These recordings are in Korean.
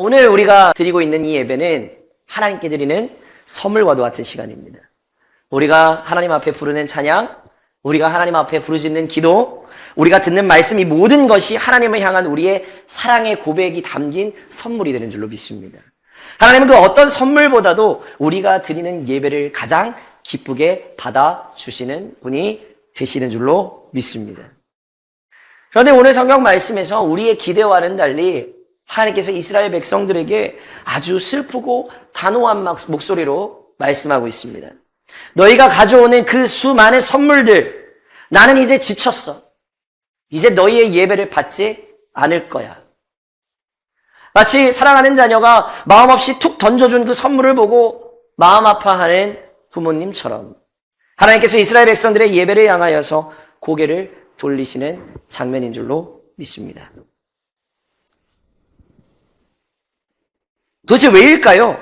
오늘 우리가 드리고 있는 이 예배는 하나님께 드리는 선물과도 같은 시간입니다. 우리가 하나님 앞에 부르는 찬양, 우리가 하나님 앞에 부르짖는 기도, 우리가 듣는 말씀, 이 모든 것이 하나님을 향한 우리의 사랑의 고백이 담긴 선물이 되는 줄로 믿습니다. 하나님은 그 어떤 선물보다도 우리가 드리는 예배를 가장 기쁘게 받아주시는 분이 되시는 줄로 믿습니다. 그런데 오늘 성경 말씀에서 우리의 기대와는 달리 하나님께서 이스라엘 백성들에게 아주 슬프고 단호한 목소리로 말씀하고 있습니다. 너희가 가져오는 그 수많은 선물들, 나는 이제 지쳤어. 이제 너희의 예배를 받지 않을 거야. 마치 사랑하는 자녀가 마음 없이 툭 던져준 그 선물을 보고 마음 아파하는 부모님처럼 하나님께서 이스라엘 백성들의 예배를 향하여서 고개를 돌리시는 장면인 줄로 믿습니다. 도대체 왜일까요?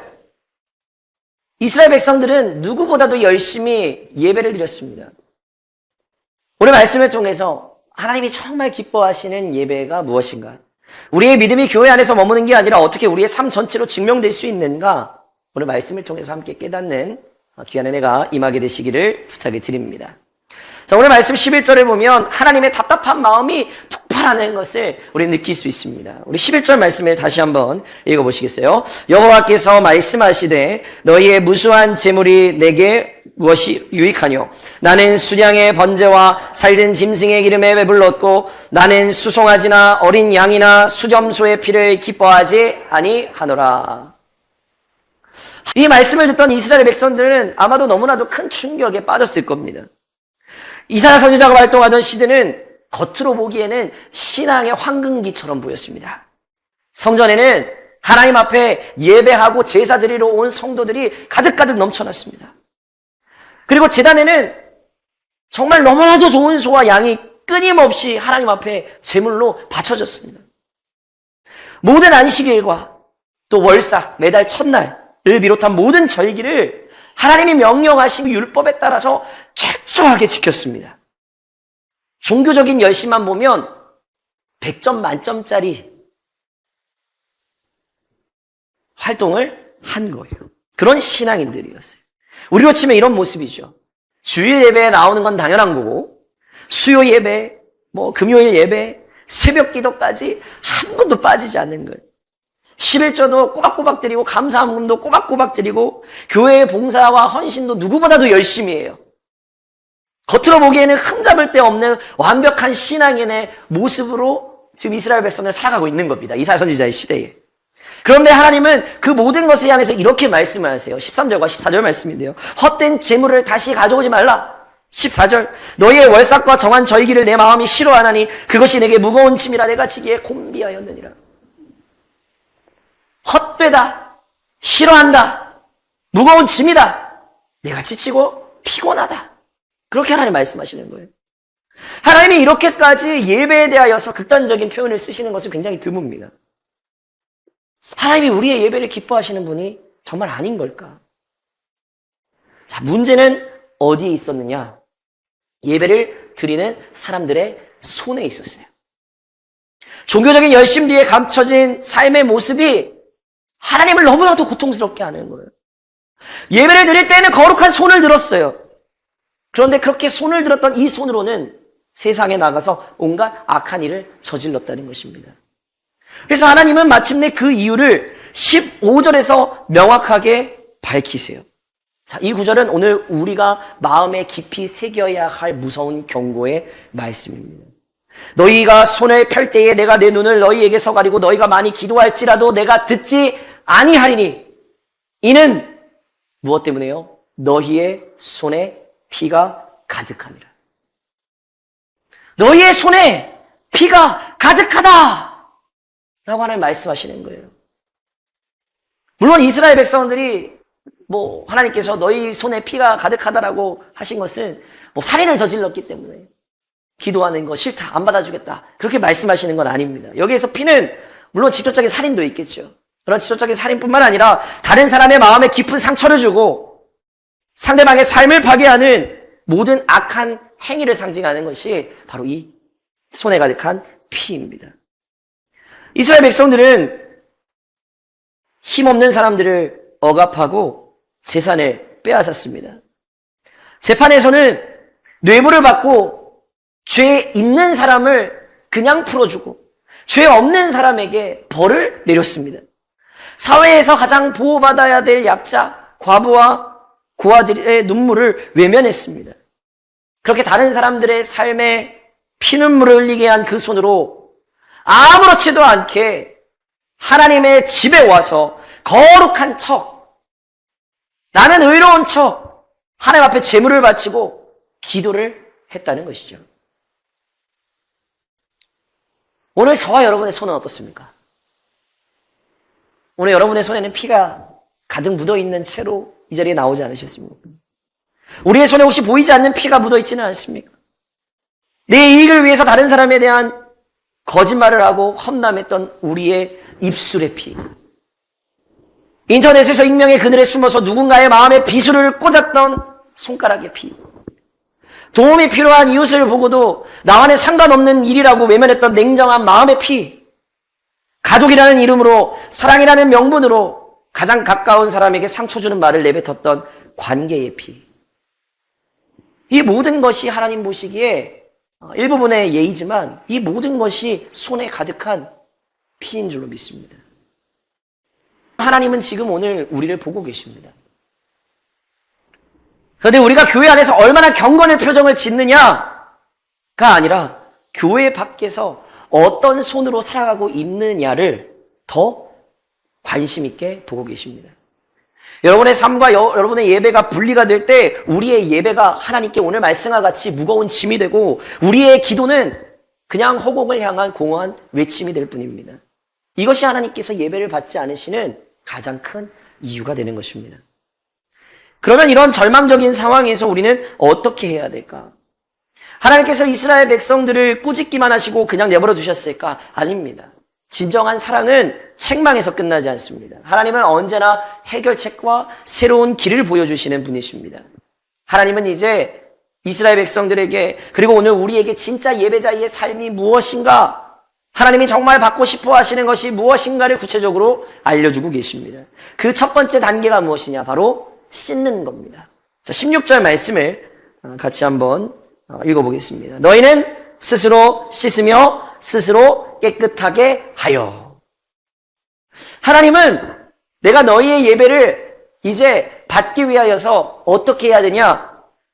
이스라엘 백성들은 누구보다도 열심히 예배를 드렸습니다. 오늘 말씀을 통해서 하나님이 정말 기뻐하시는 예배가 무엇인가? 우리의 믿음이 교회 안에서 머무는 게 아니라 어떻게 우리의 삶 전체로 증명될 수 있는가? 오늘 말씀을 통해서 함께 깨닫는 귀한 은혜가 임하게 되시기를 부탁을 드립니다. 자, 오늘 말씀 11절을 보면 하나님의 답답한 마음이 폭발하는 것을 우리 느낄 수 있습니다. 우리 11절 말씀을 다시 한번 읽어보시겠어요? 여호와께서 말씀하시되 너희의 무수한 재물이 내게 무엇이 유익하뇨? 나는 수량의 번제와 살진 짐승의 기름에 배불렀고 나는 수송아지나 어린 양이나 수렴소의 피를 기뻐하지 아니하노라. 이 말씀을 듣던 이스라엘 백성들은 아마도 너무나도 큰 충격에 빠졌을 겁니다. 이사야 선지자가 활동하던 시대는 겉으로 보기에는 신앙의 황금기처럼 보였습니다. 성전에는 하나님 앞에 예배하고 제사 드리러 온 성도들이 가득가득 넘쳐났습니다. 그리고 제단에는 정말 너무나도 좋은 소와 양이 끊임없이 하나님 앞에 제물로 바쳐졌습니다. 모든 안식일과 또 월삭, 매달 첫날을 비롯한 모든 절기를 하나님이 명령하신 율법에 따라서 철저하게 지켰습니다. 종교적인 열심만 보면 100점 만점짜리 활동을 한 거예요. 그런 신앙인들이었어요. 우리로 치면 이런 모습이죠. 주일 예배에 나오는 건 당연한 거고 수요 예배, 금요일 예배, 새벽 기도까지 한 번도 빠지지 않는 거예요. 11조도 꼬박꼬박 드리고 감사함금도 꼬박꼬박 드리고 교회의 봉사와 헌신도 누구보다도 열심히 해요. 겉으로 보기에는 흠잡을 데 없는 완벽한 신앙인의 모습으로 지금 이스라엘 백성을 살아가고 있는 겁니다. 이사야 선지자의 시대에. 그런데 하나님은 그 모든 것을 향해서 이렇게 말씀을 하세요. 13절과 14절 말씀인데요. 헛된 재물을 다시 가져오지 말라. 14절 너희의 월삭과 정한 절기를 내 마음이 싫어하나니 그것이 내게 무거운 짐이라 내가 지기에 곤비하였느니라. 헛되다, 싫어한다, 무거운 짐이다, 내가 지치고 피곤하다. 그렇게 하나님 말씀하시는 거예요. 하나님이 이렇게까지 예배에 대하여서 극단적인 표현을 쓰시는 것은 굉장히 드뭅니다. 하나님이 우리의 예배를 기뻐하시는 분이 정말 아닌 걸까? 자, 문제는 어디에 있었느냐? 예배를 드리는 사람들의 손에 있었어요. 종교적인 열심 뒤에 감춰진 삶의 모습이 하나님을 너무나도 고통스럽게 하는 거예요. 예배를 드릴 때는 거룩한 손을 들었어요. 그런데 그렇게 손을 들었던 이 손으로는 세상에 나가서 온갖 악한 일을 저질렀다는 것입니다. 그래서 하나님은 마침내 그 이유를 15절에서 명확하게 밝히세요. 자, 이 구절은 오늘 우리가 마음에 깊이 새겨야 할 무서운 경고의 말씀입니다. 너희가 손을 펼 때에 내가 내 눈을 너희에게서 가리고 너희가 많이 기도할지라도 내가 듣지 아니하리니 이는 무엇 때문에요? 너희의 손에 피가 가득함이라. 너희의 손에 피가 가득하다 라고 하나님 말씀하시는 거예요. 물론 이스라엘 백성들이 하나님께서 너희 손에 피가 가득하다라고 하신 것은 살인을 저질렀기 때문에 기도하는 거 싫다, 안 받아주겠다 그렇게 말씀하시는 건 아닙니다. 여기에서 피는 물론 직접적인 살인도 있겠죠. 그런 직접적인 살인뿐만 아니라 다른 사람의 마음에 깊은 상처를 주고 상대방의 삶을 파괴하는 모든 악한 행위를 상징하는 것이 바로 이 손에 가득한 피입니다. 이스라엘 백성들은 힘없는 사람들을 억압하고 재산을 빼앗았습니다. 재판에서는 뇌물을 받고 죄 있는 사람을 그냥 풀어주고 죄 없는 사람에게 벌을 내렸습니다. 사회에서 가장 보호받아야 될 약자, 과부와 고아들의 눈물을 외면했습니다. 그렇게 다른 사람들의 삶에 피눈물을 흘리게 한 그 손으로 아무렇지도 않게 하나님의 집에 와서 거룩한 척, 나는 의로운 척, 하나님 앞에 제물을 바치고 기도를 했다는 것이죠. 오늘 저와 여러분의 손은 어떻습니까? 오늘 여러분의 손에는 피가 가득 묻어있는 채로 이 자리에 나오지 않으셨습니까? 우리의 손에 혹시 보이지 않는 피가 묻어있지는 않습니까? 내 이익을 위해서 다른 사람에 대한 거짓말을 하고 험담했던 우리의 입술의 피, 인터넷에서 익명의 그늘에 숨어서 누군가의 마음에 비수를 꽂았던 손가락의 피, 도움이 필요한 이웃을 보고도 나와는 상관없는 일이라고 외면했던 냉정한 마음의 피, 가족이라는 이름으로 사랑이라는 명분으로 가장 가까운 사람에게 상처 주는 말을 내뱉었던 관계의 피. 이 모든 것이 하나님 보시기에 일부분의 예의지만 이 모든 것이 손에 가득한 피인 줄로 믿습니다. 하나님은 지금 오늘 우리를 보고 계십니다. 그런데 우리가 교회 안에서 얼마나 경건의 표정을 짓느냐가 아니라 교회 밖에서 어떤 손으로 살아가고 있느냐를 더 관심 있게 보고 계십니다. 여러분의 삶과 여러분의 예배가 분리가 될 때 우리의 예배가 하나님께 오늘 말씀과 같이 무거운 짐이 되고 우리의 기도는 그냥 허공을 향한 공허한 외침이 될 뿐입니다. 이것이 하나님께서 예배를 받지 않으시는 가장 큰 이유가 되는 것입니다. 그러면 이런 절망적인 상황에서 우리는 어떻게 해야 될까? 하나님께서 이스라엘 백성들을 꾸짖기만 하시고 그냥 내버려 두셨을까? 아닙니다. 진정한 사랑은 책망에서 끝나지 않습니다. 하나님은 언제나 해결책과 새로운 길을 보여주시는 분이십니다. 하나님은 이제 이스라엘 백성들에게 그리고 오늘 우리에게 진짜 예배자의 삶이 무엇인가, 하나님이 정말 받고 싶어 하시는 것이 무엇인가를 구체적으로 알려주고 계십니다. 그 첫 번째 단계가 무엇이냐? 바로 씻는 겁니다. 자, 16절 말씀을 같이 한번 읽어보겠습니다. 너희는 스스로 씻으며 스스로 깨끗하게 하여. 하나님은 내가 너희의 예배를 이제 받기 위하여서 어떻게 해야 되냐?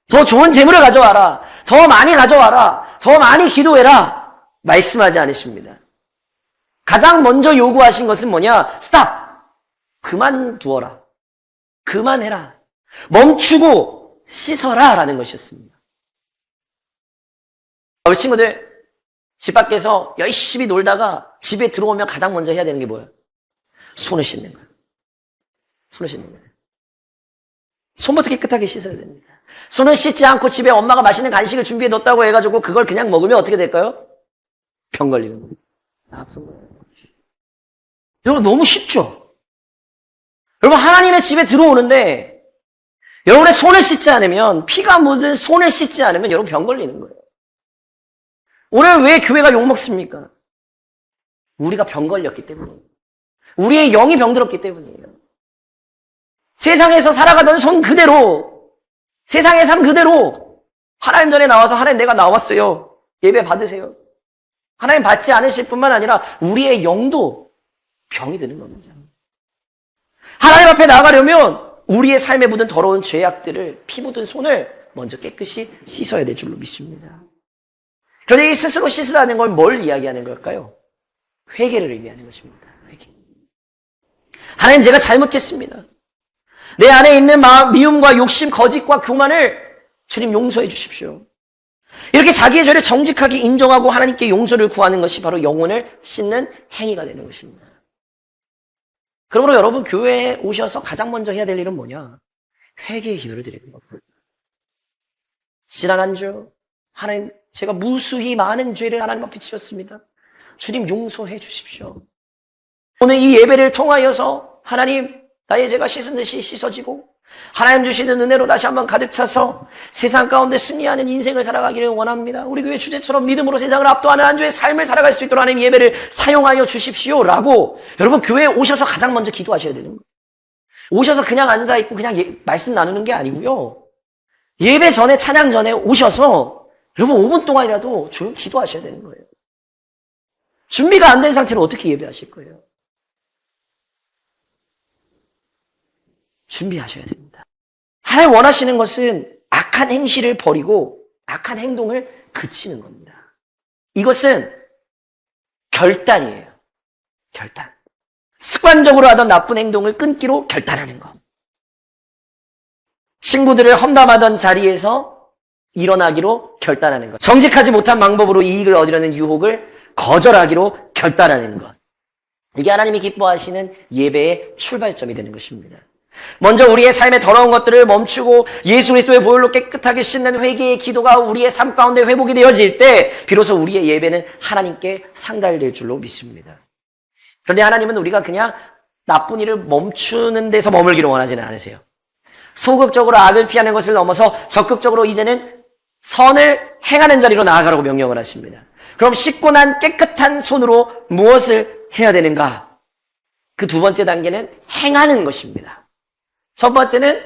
더 좋은 재물을 가져와라. 더 많이 가져와라. 더 많이 기도해라. 말씀하지 않으십니다. 가장 먼저 요구하신 것은 뭐냐? 스탑! 그만두어라. 그만해라. 멈추고 씻어라. 라는 것이었습니다. 우리 친구들, 집 밖에서 열심히 놀다가 집에 들어오면 가장 먼저 해야 되는 게 뭐예요? 손을 씻는 거예요. 손을 씻는 거예요. 손부터 깨끗하게 씻어야 됩니다. 손을 씻지 않고 집에 엄마가 맛있는 간식을 준비해 뒀다고 해가지고 그걸 그냥 먹으면 어떻게 될까요? 병 걸리는 거예요. 아픈 거예요. 여러분, 너무 쉽죠? 여러분, 하나님의 집에 들어오는데 여러분의 손을 씻지 않으면, 피가 묻은 손을 씻지 않으면 여러분 병 걸리는 거예요. 오늘 왜 교회가 욕먹습니까? 우리가 병 걸렸기 때문이에요. 우리의 영이 병들었기 때문이에요. 세상에서 살아가던 손 그대로, 세상의 삶 그대로 하나님 전에 나와서 하나님 내가 나왔어요. 예배 받으세요. 하나님 받지 않으실 뿐만 아니라 우리의 영도 병이 드는 겁니다. 하나님 앞에 나가려면 우리의 삶에 묻은 더러운 죄악들을, 피 묻은 손을 먼저 깨끗이 씻어야 될 줄로 믿습니다. 그런데 이 스스로 씻으라는 건 뭘 이야기하는 걸까요? 회개를 얘기하는 것입니다. 회개. 하나님, 제가 잘못했습니다. 내 안에 있는 마음, 미움과 욕심, 거짓과 교만을 주님 용서해 주십시오. 이렇게 자기의 죄를 정직하게 인정하고 하나님께 용서를 구하는 것이 바로 영혼을 씻는 행위가 되는 것입니다. 그러므로 여러분, 교회에 오셔서 가장 먼저 해야 될 일은 뭐냐? 회개의 기도를 드리는 겁니다. 지난 한 주 하나님, 제가 무수히 많은 죄를 하나님 앞에 지었습니다. 주님 용서해 주십시오. 오늘 이 예배를 통하여서 하나님, 나의 죄가 씻은 듯이 씻어지고 하나님 주시는 은혜로 다시 한번 가득 차서 세상 가운데 승리하는 인생을 살아가기를 원합니다. 우리 교회 주제처럼 믿음으로 세상을 압도하는 한 주의 삶을 살아갈 수 있도록 하나님 예배를 사용하여 주십시오라고 여러분 교회에 오셔서 가장 먼저 기도하셔야 되는 거예요. 오셔서 그냥 앉아있고 그냥 말씀 나누는 게 아니고요. 예배 전에 찬양 전에 오셔서 여러분 5분 동안이라도 조용히 기도하셔야 되는 거예요. 준비가 안 된 상태로 어떻게 예배하실 거예요? 준비하셔야 됩니다. 하나님 원하시는 것은 악한 행실을 버리고 악한 행동을 그치는 겁니다. 이것은 결단이에요. 결단. 습관적으로 하던 나쁜 행동을 끊기로 결단하는 것. 친구들을 험담하던 자리에서 일어나기로 결단하는 것. 정직하지 못한 방법으로 이익을 얻으려는 유혹을 거절하기로 결단하는 것. 이게 하나님이 기뻐하시는 예배의 출발점이 되는 것입니다. 먼저 우리의 삶의 더러운 것들을 멈추고 예수 그리스도의 보혈로 깨끗하게 씻는 회개의 기도가 우리의 삶 가운데 회복이 되어질 때 비로소 우리의 예배는 하나님께 상달될 줄로 믿습니다. 그런데 하나님은 우리가 그냥 나쁜 일을 멈추는 데서 머물기를 원하지는 않으세요. 소극적으로 악을 피하는 것을 넘어서 적극적으로 이제는 선을 행하는 자리로 나아가라고 명령을 하십니다. 그럼 씻고 난 깨끗한 손으로 무엇을 해야 되는가? 그 두 번째 단계는 행하는 것입니다. 첫 번째는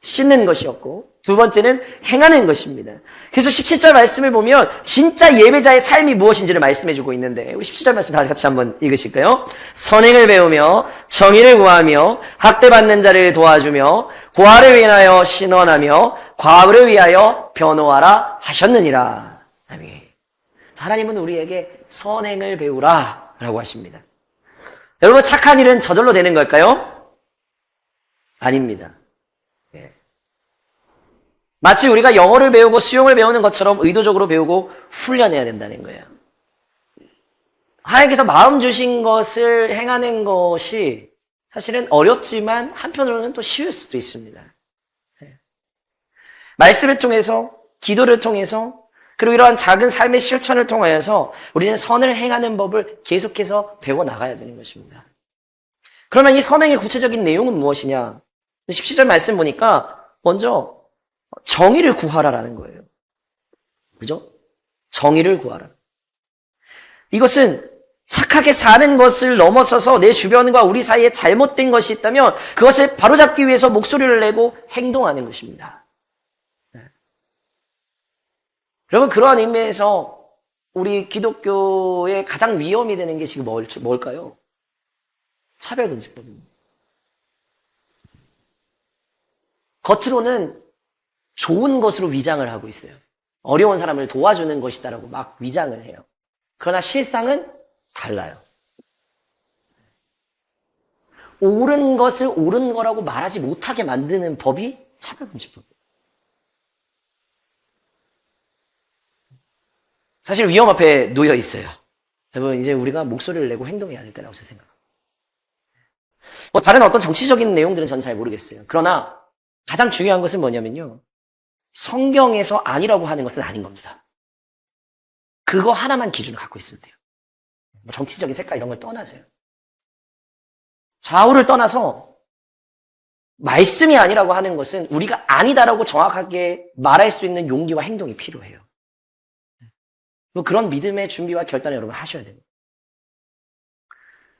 씻는 것이었고 두 번째는 행하는 것입니다. 그래서 17절 말씀을 보면 진짜 예배자의 삶이 무엇인지를 말씀해주고 있는데 우리 17절 말씀 다 같이 한번 읽으실까요? 선행을 배우며 정의를 구하며 학대받는 자를 도와주며 고아를 위하여 신원하며 과부를 위하여 변호하라 하셨느니라. 아멘. 하나님은 우리에게 선행을 배우라 라고 하십니다. 여러분 착한 일은 저절로 되는 걸까요? 아닙니다. 예. 마치 우리가 영어를 배우고 수영을 배우는 것처럼 의도적으로 배우고 훈련해야 된다는 거예요. 하나님께서 마음 주신 것을 행하는 것이 사실은 어렵지만 한편으로는 또 쉬울 수도 있습니다. 예. 말씀을 통해서 기도를 통해서 그리고 이러한 작은 삶의 실천을 통하여서 우리는 선을 행하는 법을 계속해서 배워나가야 되는 것입니다. 그러면 이 선행의 구체적인 내용은 무엇이냐? 17절 말씀 보니까 먼저 정의를 구하라라는 거예요. 그죠? 정의를 구하라. 이것은 착하게 사는 것을 넘어서서 내 주변과 우리 사이에 잘못된 것이 있다면 그것을 바로잡기 위해서 목소리를 내고 행동하는 것입니다. 네. 여러분 그러한 의미에서 우리 기독교의 가장 위험이 되는 게 지금 뭘까요? 차별금지법입니다. 겉으로는 좋은 것으로 위장을 하고 있어요. 어려운 사람을 도와주는 것이다라고 막 위장을 해요. 그러나 실상은 달라요. 옳은 것을 옳은 거라고 말하지 못하게 만드는 법이 차별금지법이에요. 사실 위험 앞에 놓여 있어요. 여러분 이제 우리가 목소리를 내고 행동해야 될 때라고 제가 생각합니다. 다른 어떤 정치적인 내용들은 저는 잘 모르겠어요. 그러나 가장 중요한 것은 뭐냐면요. 성경에서 아니라고 하는 것은 아닌 겁니다. 그거 하나만 기준을 갖고 있으면 돼요. 정치적인 색깔 이런 걸 떠나세요. 좌우를 떠나서 말씀이 아니라고 하는 것은 우리가 아니다라고 정확하게 말할 수 있는 용기와 행동이 필요해요. 그런 믿음의 준비와 결단을 여러분 하셔야 됩니다.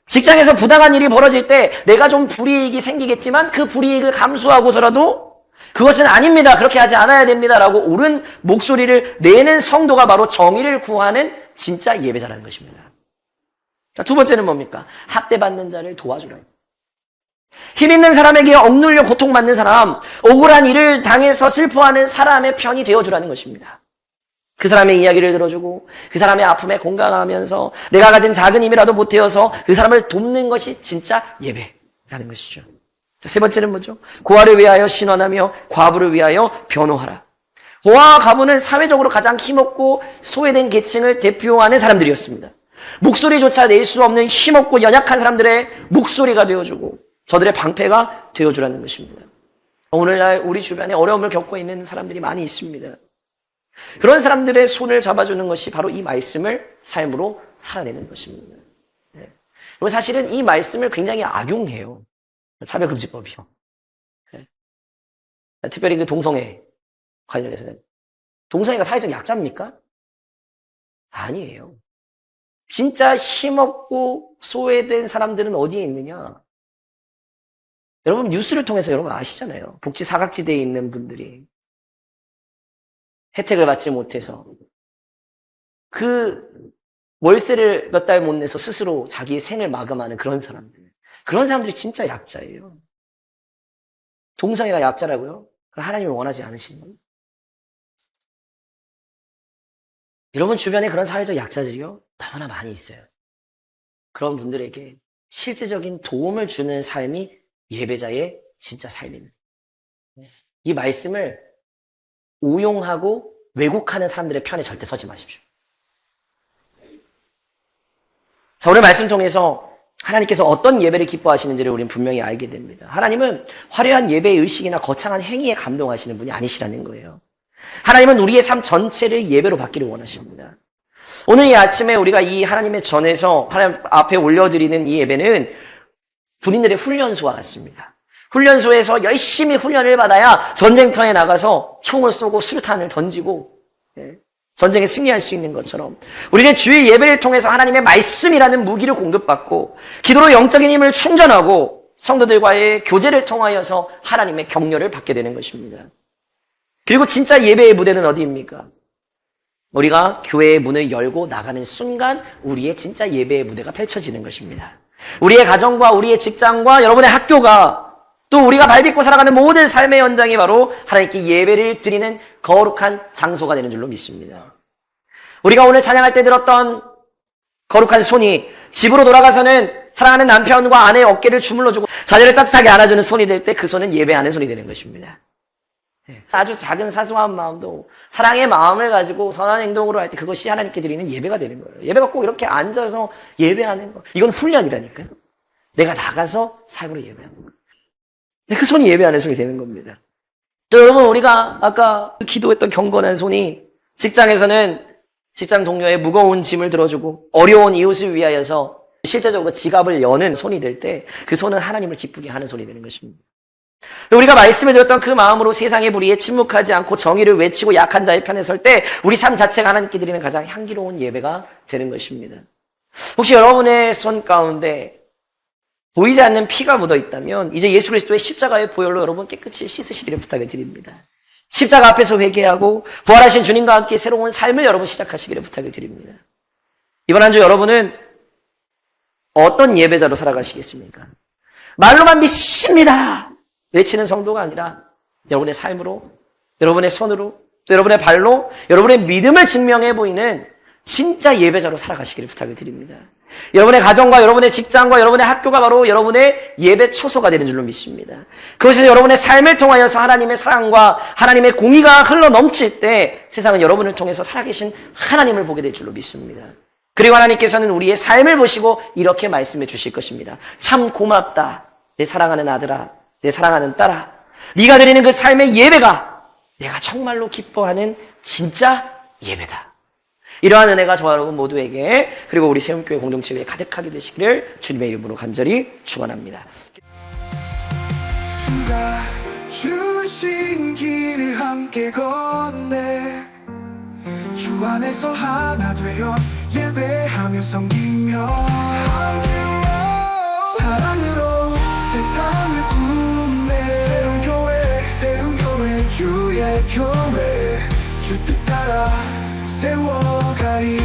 직장에서 부당한 일이 벌어질 때 내가 좀 불이익이 생기겠지만 그 불이익을 감수하고서라도 그것은 아닙니다. 그렇게 하지 않아야 됩니다라고 옳은 목소리를 내는 성도가 바로 정의를 구하는 진짜 예배자라는 것입니다. 자, 두 번째는 뭡니까? 학대받는 자를 도와주라. 힘 있는 사람에게 억눌려 고통받는 사람, 억울한 일을 당해서 슬퍼하는 사람의 편이 되어주라는 것입니다. 그 사람의 이야기를 들어주고 그 사람의 아픔에 공감하면서 내가 가진 작은 힘이라도 보태어서 그 사람을 돕는 것이 진짜 예배라는 것이죠. 세 번째는 뭐죠? 고아를 위하여 신원하며 과부를 위하여 변호하라. 고아와 과부는 사회적으로 가장 힘없고 소외된 계층을 대표하는 사람들이었습니다. 목소리조차 낼 수 없는 힘없고 연약한 사람들의 목소리가 되어주고 저들의 방패가 되어주라는 것입니다. 오늘날 우리 주변에 어려움을 겪고 있는 사람들이 많이 있습니다. 그런 사람들의 손을 잡아주는 것이 바로 이 말씀을 삶으로 살아내는 것입니다. 네. 그리고 사실은 이 말씀을 굉장히 악용해요. 차별금지법이요. 네. 특별히 그 동성애 관련해서는. 동성애가 사회적 약자입니까? 아니에요. 진짜 힘없고 소외된 사람들은 어디에 있느냐? 여러분 뉴스를 통해서 여러분 아시잖아요. 복지 사각지대에 있는 분들이 혜택을 받지 못해서 그 월세를 몇 달 못 내서 스스로 자기의 생을 마감하는 그런 사람들. 그런 사람들이 진짜 약자예요. 동성애가 약자라고요? 하나님을 원하지 않으시는 거예요. 여러분 주변에 그런 사회적 약자들이요? 너무나 많이 있어요. 그런 분들에게 실제적인 도움을 주는 삶이 예배자의 진짜 삶입니다. 이 말씀을 오용하고 왜곡하는 사람들의 편에 절대 서지 마십시오. 자, 오늘 말씀 통해서 하나님께서 어떤 예배를 기뻐하시는지를 우리는 분명히 알게 됩니다. 하나님은 화려한 예배의 의식이나 거창한 행위에 감동하시는 분이 아니시라는 거예요. 하나님은 우리의 삶 전체를 예배로 받기를 원하십니다. 오늘 이 아침에 우리가 이 하나님의 전에서 하나님 앞에 올려드리는 이 예배는 군인들의 훈련소와 같습니다. 훈련소에서 열심히 훈련을 받아야 전쟁터에 나가서 총을 쏘고 수류탄을 던지고 전쟁에 승리할 수 있는 것처럼 우리는 주의 예배를 통해서 하나님의 말씀이라는 무기를 공급받고 기도로 영적인 힘을 충전하고 성도들과의 교제를 통하여서 하나님의 격려를 받게 되는 것입니다. 그리고 진짜 예배의 무대는 어디입니까? 우리가 교회의 문을 열고 나가는 순간 우리의 진짜 예배의 무대가 펼쳐지는 것입니다. 우리의 가정과 우리의 직장과 여러분의 학교가 또 우리가 발딛고 살아가는 모든 삶의 현장이 바로 하나님께 예배를 드리는 거룩한 장소가 되는 줄로 믿습니다. 우리가 오늘 찬양할 때 들었던 거룩한 손이 집으로 돌아가서는 사랑하는 남편과 아내의 어깨를 주물러주고 자녀를 따뜻하게 안아주는 손이 될 때 그 손은 예배하는 손이 되는 것입니다. 아주 작은 사소한 마음도 사랑의 마음을 가지고 선한 행동으로 할 때 그것이 하나님께 드리는 예배가 되는 거예요. 예배가 꼭 이렇게 앉아서 예배하는 거. 이건 훈련이라니까요. 내가 나가서 삶으로 예배하는 거예요. 그 손이 예배하는 손이 되는 겁니다. 또 여러분 우리가 아까 기도했던 경건한 손이 직장에서는 직장 동료의 무거운 짐을 들어주고 어려운 이웃을 위하여서 실제적으로 지갑을 여는 손이 될 때 그 손은 하나님을 기쁘게 하는 손이 되는 것입니다. 또 우리가 말씀을 들었던 그 마음으로 세상의 불의에 침묵하지 않고 정의를 외치고 약한 자의 편에 설 때 우리 삶 자체가 하나님께 드리는 가장 향기로운 예배가 되는 것입니다. 혹시 여러분의 손 가운데 보이지 않는 피가 묻어 있다면 이제 예수 그리스도의 십자가의 보혈로 여러분 깨끗이 씻으시기를 부탁을 드립니다. 십자가 앞에서 회개하고 부활하신 주님과 함께 새로운 삶을 여러분 시작하시기를 부탁을 드립니다. 이번 한 주 여러분은 어떤 예배자로 살아가시겠습니까? 말로만 믿습니다 외치는 성도가 아니라 여러분의 삶으로, 여러분의 손으로, 또 여러분의 발로 여러분의 믿음을 증명해 보이는 진짜 예배자로 살아가시기를 부탁을 드립니다. 여러분의 가정과 여러분의 직장과 여러분의 학교가 바로 여러분의 예배 처소가 되는 줄로 믿습니다. 그것에서 여러분의 삶을 통하여서 하나님의 사랑과 하나님의 공의가 흘러 넘칠 때 세상은 여러분을 통해서 살아계신 하나님을 보게 될 줄로 믿습니다. 그리고 하나님께서는 우리의 삶을 보시고 이렇게 말씀해 주실 것입니다. 참 고맙다. 내 사랑하는 아들아, 내 사랑하는 딸아. 네가 드리는 그 삶의 예배가 내가 정말로 기뻐하는 진짜 예배다. 이러한 은혜가 저와 여러분 모두에게 그리고 우리 세움교회 공동체 위에 가득하게 되시기를 주님의 이름으로 간절히 축원합니다. 주가 주신 길을 함께 걷네 주 안에서 하나 되어 예배하며 섬기며 사랑으로 세상을 품네 세움교회 주의 교회 주 뜻 따라 세워가리